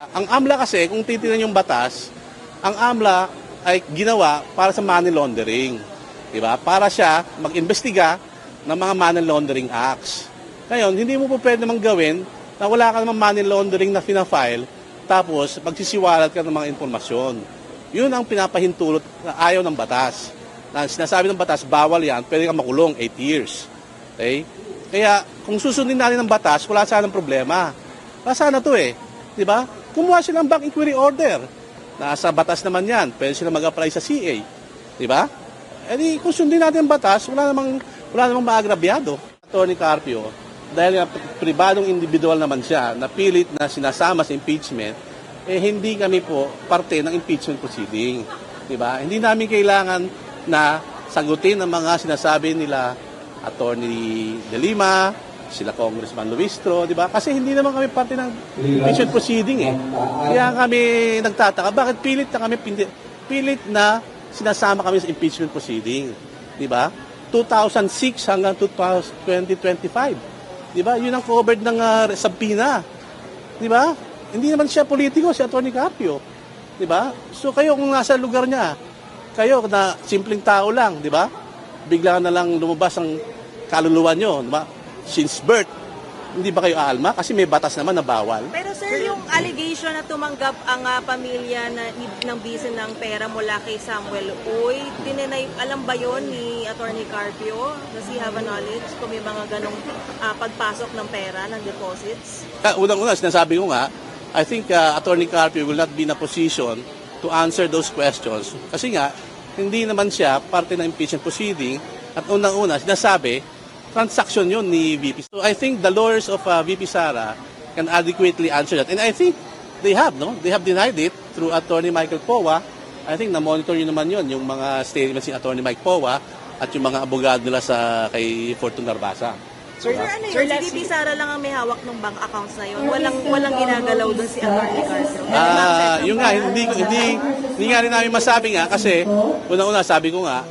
Ang AMLA kasi, kung titingnan yung batas, ang AMLA ay ginawa para sa money laundering. Diba? Para siya mag-imbestiga ng mga money laundering acts. Ngayon, hindi mo po pwede namang gawin na wala ka namang money laundering na fina-file, tapos magsisiwalat ka ng mga informasyon. Yun ang pinapahintulot na ayaw ng batas. Na sinasabi ng batas, bawal yan, pwede kang makulong 8 years. Okay? Kaya, kung susundin natin ng batas, wala sanang problema. Sana to eh. Diba? Kumuha silang back inquiry order. Nasa batas naman yan. Pwede sila mag-apply sa CA. Diba? E di, kung sundin natin ang batas, wala namang maagrabyado. Attorney Carpio, dahil pribadong individual naman siya, na pilit na sinasama sa impeachment, eh hindi kami po parte ng impeachment proceeding. Diba? Hindi namin kailangan na sagutin ang mga sinasabi nila Attorney De Lima, sila Congressman Luistro, di ba? Kasi hindi naman kami parte ng impeachment proceeding eh. Kaya kami nagtataka, bakit pilit na sinasama kami sa impeachment proceeding, di ba? 2006 hanggang 2025. Di ba? Yun ang covered ng subpoena. Di ba? Hindi naman siya politiko, si Attorney Carpio. Di ba? So kayo kung nasa lugar niya, kayo na simpleng tao lang, di ba? Bigla na lang lumabas ang kaluluwa nyo, di ba? Since birth, hindi ba kayo aalma? Kasi may batas naman na bawal. Pero sir, yung allegation na tumanggap ang pamilya ng bisin ng pera mula kay Samuel Uy, alam ba yon ni Attorney Carpio? Does he have a knowledge kung may mga ganong pagpasok ng pera, ng deposits? Unang-una, sinasabi ko nga, I think Attorney Carpio will not be in a position to answer those questions. Kasi nga, hindi naman siya parte ng impeachment proceeding at unang-una, sinasabi, transaction yun ni VP. So I think the lawyers of VP Sara can adequately answer that. And I think they have, no? They have denied it through Attorney Michael Powa. I think na-monitor yun naman yun, yung mga statements ni Attorney Mike Powa at yung mga abogado nila kay Fortune Narbasa. Sir, ano yun? Si VP Sara lang ang may hawak ng bank accounts na yun. Walang ginagalaw doon si Attorney Carpio. Yung nga, hindi nga rin namin masabi nga kasi unang-una sabi ko nga,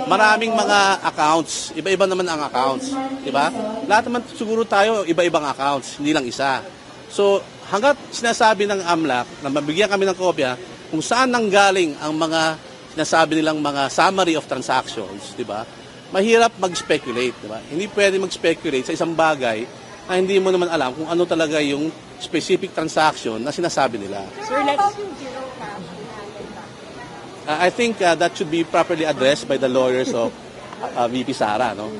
maraming mga accounts, iba-iba naman ang accounts, di ba? Lahat naman siguro tayo iba-ibang accounts, hindi lang isa. So, hanggat sinasabi ng AMLAC na mabigyan kami ng kopya kung saan nanggaling ang mga sinasabi nilang mga summary of transactions, di ba? Mahirap mag-speculate, di ba? Hindi pwede mag-speculate sa isang bagay na hindi mo naman alam kung ano talaga yung specific transaction na sinasabi nila. Sir, I think that should be properly addressed by the lawyers of VP Sara, no?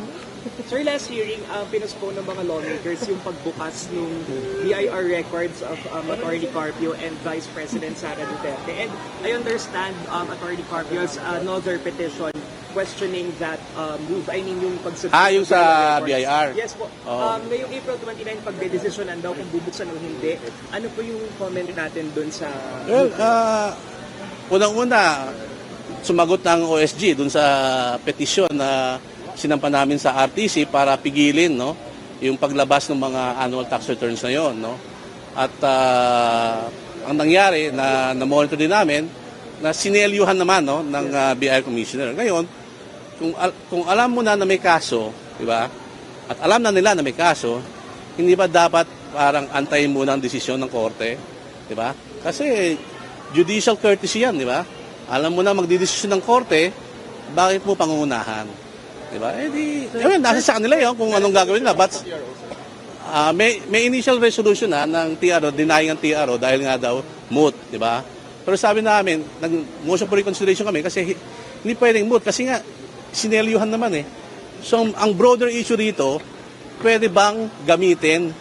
Sir, last hearing, pinospone ng mga lawmakers yung pagbukas ng BIR records of Attorney Carpio and Vice President Sara Duterte. And I understand Attorney Carpio's another petition questioning that move. I mean, yung pagsubmit. Yung sa BIR? Yes po. Ngayong April 29, pagdedesisyonan daw kung bubuksan o hindi. Ano po yung comment natin dun sa... Well, unang-una, sumagot ng OSG dun sa petisyon na sinampa namin sa RTC para pigilin, no, yung paglabas ng mga annual tax returns na yon, no. At ang nangyari na monitor din namin na sinelyuhan naman, no, ng BIR Commissioner. Ngayon, kung alam mo na may kaso, di ba? At alam na nila na may kaso, hindi ba dapat parang antayin muna ang desisyon ng korte, di ba? Kasi judicial courtesy yan, di ba? Alam mo na magdidesisyon ng korte, bakit mo pangungunahan? Di ba? Nasa sa kanila yun kung anong gagawin nila. But may initial resolution ng TRO, denying ang TRO dahil nga daw moot, di ba? Pero sabi namin, nag-motion for reconsideration kami kasi hindi pwedeng moot kasi nga sinelyuhan naman eh. So ang broader issue rito, pwede bang gamitin,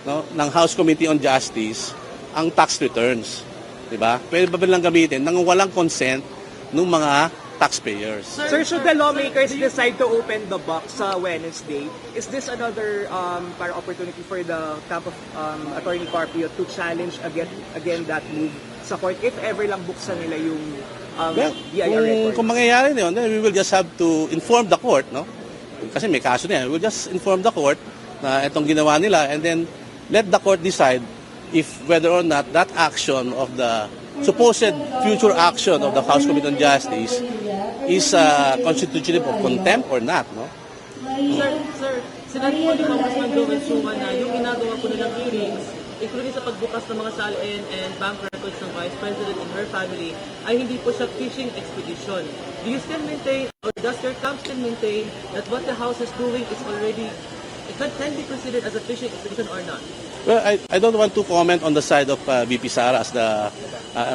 no, ng House Committee on Justice ang tax returns? Di ba? Pwede ba lang gamitin nang walang consent ng mga taxpayers? Sir, should the lawmakers decide to open the box sa Wednesday, is this another para opportunity for the camp of Attorney Carpio to challenge again that move sa court if ever lang buksan nila yung BIR records? Kung mangyayari yun, then we will just have to inform the court, no? Kasi may kaso na yan. We'll just inform the court na itong ginawa nila and then let the court decide if whether or not that action of the supposed future action of the House Committee on Justice is constitutive of contempt or not, no? Sir, sinabi ko ni Congressman Joel Suman na yung ginagawa ko nilang hearings including sa pagbukas ng mga salin and bank records ng Vice President and her family, ay hindi po siya fishing expedition. Do you still maintain, or does your camp still maintain, that what the House is doing is already, it can be considered as a fishing expedition or not? Well, I don't want to comment on the side of VP Sara as the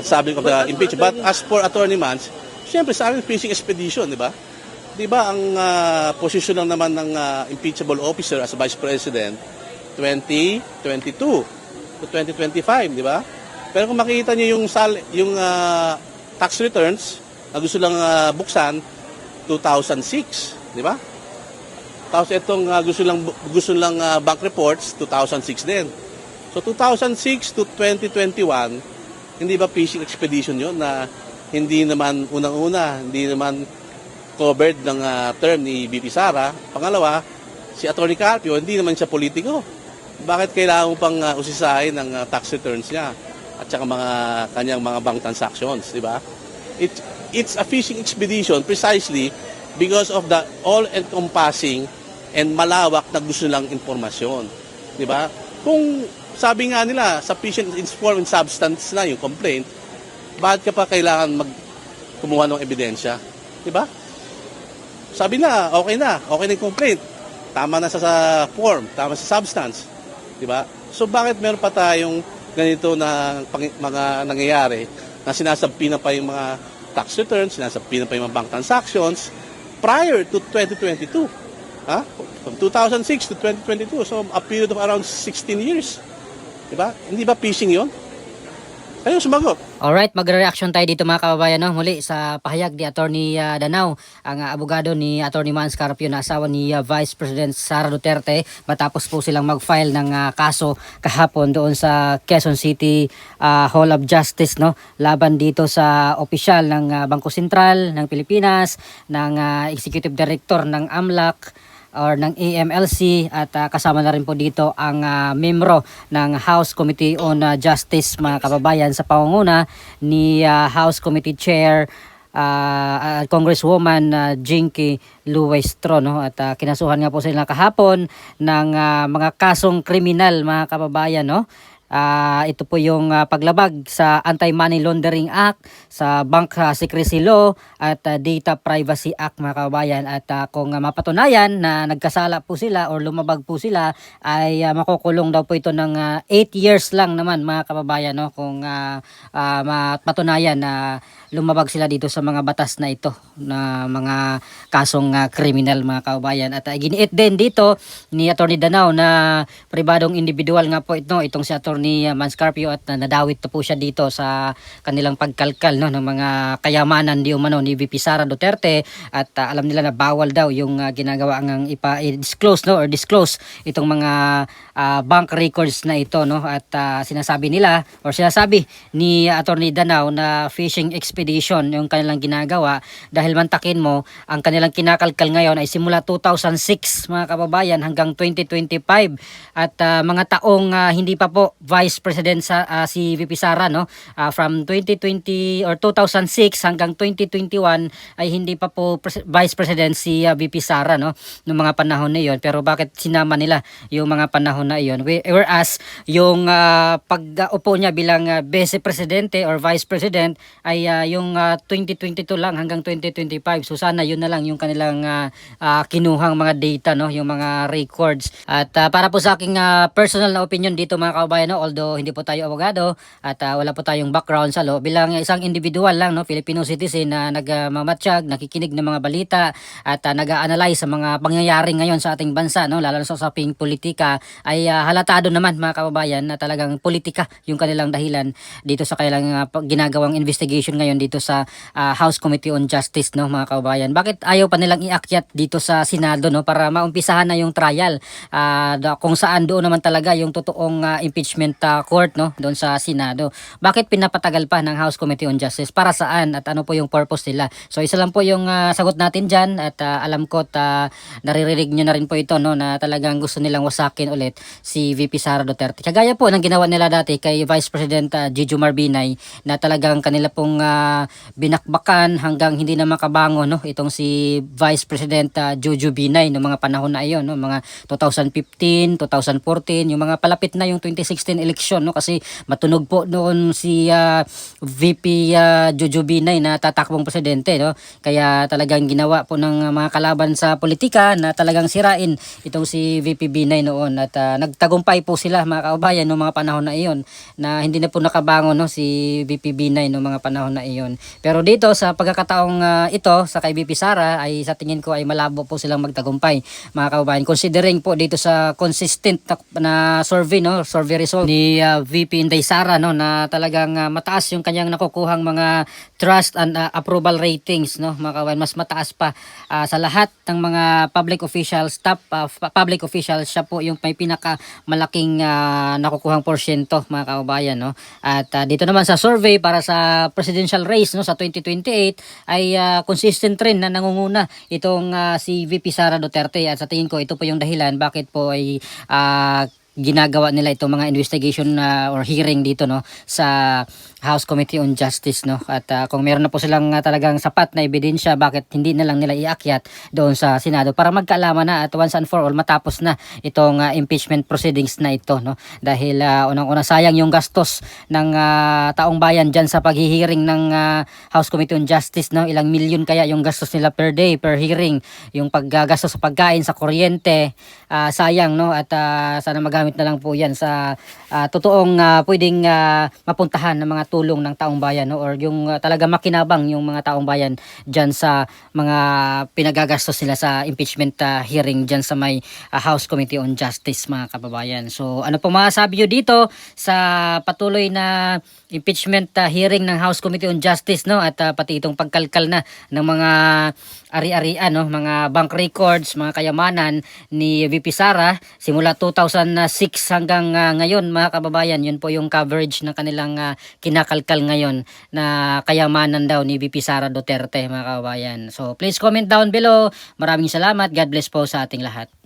subject of the impeachment. But as for Attorney Mans, siyempre sa amin fishing expedition, di ba? Di ba ang posisyon lang naman ng impeachable officer as Vice President 2022 to 2025, di ba? Pero kung makikita niyo yung tax returns na gusto lang buksan 2006, di ba? Tapos itong gusto lang bank reports 2006 din. So 2006 to 2021, hindi ba fishing expedition 'yon na hindi naman unang-una, hindi naman covered ng term ni VP Sara. Pangalawa, si Atty. Carpio, hindi naman siya politiko. Bakit kailangan mo pang usisahin ng tax returns niya at saka kanyang mga bank transactions, di ba? It's a fishing expedition precisely because of the all-encompassing and malawak na gusto nilang impormasyon, di ba? Kung sabi nga nila, sufficient in form and substance na yung complaint, bakit ka pa kailangan kumuha ng ebidensya, di ba? Sabi na okay na yung complaint. Tama na sa form, tama sa substance. Di ba? So bakit meron pa tayong ganito na mga nangyayari na sinasabi na pa yung mga tax returns, sinasabi na pa yung mga bank transactions prior to 2022. Ha? From 2006 to 2022. So a period of around 16 years. Di ba? Hindi ba phishing yun? Kayo sumagot. Alright, magre-reaction tayo dito mga kababayan, no? Muli sa pahayag ni Attorney Danao, ang abogado ni Attorney Mans Carpio na asawa ni Vice President Sara Duterte, matapos po silang mag-file ng kaso kahapon doon sa Quezon City Hall of Justice, no? Laban dito sa opisyal ng Bangko Sentral ng Pilipinas, ng Executive Director ng AMLAC or ng AMLC, at kasama na rin po dito ang membro ng House Committee on Justice mga kababayan sa pangunguna ni House Committee Chair Congresswoman Jinky Luestro, no? At kinasuhan nga po sila kahapon ng mga kasong kriminal mga kababayan, no? Ito po yung paglabag sa Anti-Money Laundering Act, sa Bank Secrecy Law at Data Privacy Act mga kababayan. At kung mapatunayan na nagkasala po sila or lumabag po sila, ay makukulong daw po ito ng 8 years lang naman mga kababayan, no? Kung mapatunayan na lumabag sila dito sa mga batas na ito, na mga kasong kriminal mga kababayan. At giniit din dito ni Attorney Danao na pribadong individual nga po itong si Attorney Mans Carpio, at nadawit na po siya dito sa kanilang pagkalkal, no, ng mga kayamanan di umano ni VP Sara Duterte. At alam nila na bawal daw yung ginagawa ang disclose, no, or disclose itong mga bank records na ito, no. At sinasabi nila or sinasabi ni Attorney Danao na fishing expedition yung kanilang ginagawa, dahil mantakin mo ang kanilang kinakalkal ngayon ay simula 2006 mga kababayan hanggang 2025, at mga taong hindi pa po Vice President si VP Sara, no, from 2020 or 2006 hanggang 2021 ay hindi pa po Vice President si VP Sara, no, noong mga panahon na iyon. Pero bakit sinama nila yung mga panahon na iyon, whereas yung pag-upo niya bilang Vice Presidente or Vice President ay yung 2022 lang hanggang 2025. So sana yun na lang yung kanilang kinuhang mga data, no, yung mga records. At para po sa aking personal na opinion dito mga kababayan, no, although hindi po tayo abogado at wala po tayong background sa law, bilang isang individual lang, no, Filipino citizen na nagmamatsyag, nakikinig ng mga balita at nag-a-analyze sa mga pangyayari ngayon sa ating bansa, no, lalo na sa usaping politika, ay halatado naman mga kababayan na talagang politika yung kanilang dahilan dito sa kanilang ginagawang investigation ngayon dito sa House Committee on Justice, no, mga kababayan. Bakit ayaw pa nilang iakyat dito sa Senado, no, para maumpisahan na yung trial kung saan doon naman talaga yung totoong impeachment court, no, doon sa Senado. Bakit pinapatagal pa ng House Committee on Justice? Para saan at ano po yung purpose nila? So isa lang po yung sagot natin dyan, at alam ko naririnig nyo na rin po ito, no, na talagang gusto nilang wasakin ulit si VP Sara Duterte. Kagaya po ng ginawa nila dati kay Vice President Gigi Marbinay na talagang kanila pong binakbakan hanggang hindi na makabangon, no, itong si Vice President Jojo Binay no mga panahon na iyon, no, mga 2015, 2014, yung mga palapit na yung 2016 election, no, kasi matunog po noon si VP Jojo Binay na tatakbong presidente, no. Kaya talagang ginawa po ng mga kalaban sa politika na talagang sirain itong si VP Binay noon at nagtagumpay po sila mga kababayan no mga panahon na iyon na hindi na po nakabangon, no, si VP Binay no mga panahon na iyon. Pero dito sa pagkakataong ito sa kay VP Sara ay sa tingin ko ay malabo po silang magtagumpay mga kababayan, considering po dito sa consistent na survey, no, survey result ni VP Inday Sara, no, na talagang mataas yung kanyang nakukuhang mga trust and approval ratings, no mga kababayan, mas mataas pa sa lahat ng mga public officials, top public officials, siya po yung may pinaka malaking nakukuhang porsyento mga kababayan, no. At dito naman sa survey para sa presidential race, no, sa 2028 ay consistent rin na nangunguna itong si VP Sara Duterte at sa tingin ko ito po yung dahilan bakit po ay ginagawa nila itong mga investigation or hearing dito, no, sa House Committee on Justice, no. At kung meron na po silang talagang sapat na ebidensya, bakit hindi na lang nila iakyat doon sa Senado para magkaalaman na at once and for all matapos na itong impeachment proceedings na ito, no. Dahil unang-una sayang yung gastos ng taong bayan diyan sa paghihiring ng House Committee on Justice, no. Ilang milyon kaya yung gastos nila per day, per hearing, yung paggastos sa pagkain, sa kuryente, sayang, no. At sana magamit na lang po yan sa totoong pwedeng mapuntahan ng mga tulong ng taong bayan, no, or yung talaga makinabang yung mga taong bayan dyan sa mga pinagagastos nila sa impeachment hearing dyan sa may House Committee on Justice mga kababayan. So ano po masasabi nyo dito sa patuloy na impeachment hearing ng House Committee on Justice, no, at pati itong pagkalkal na ng mga ari-arian, no, mga bank records, mga kayamanan ni VP Sara simula 2006 hanggang ngayon mga kababayan. Yun po yung coverage ng kanilang kinakalkal ngayon na kayamanan daw ni VP Sara Duterte mga kababayan. So please comment down below. Maraming salamat. God bless po sa ating lahat.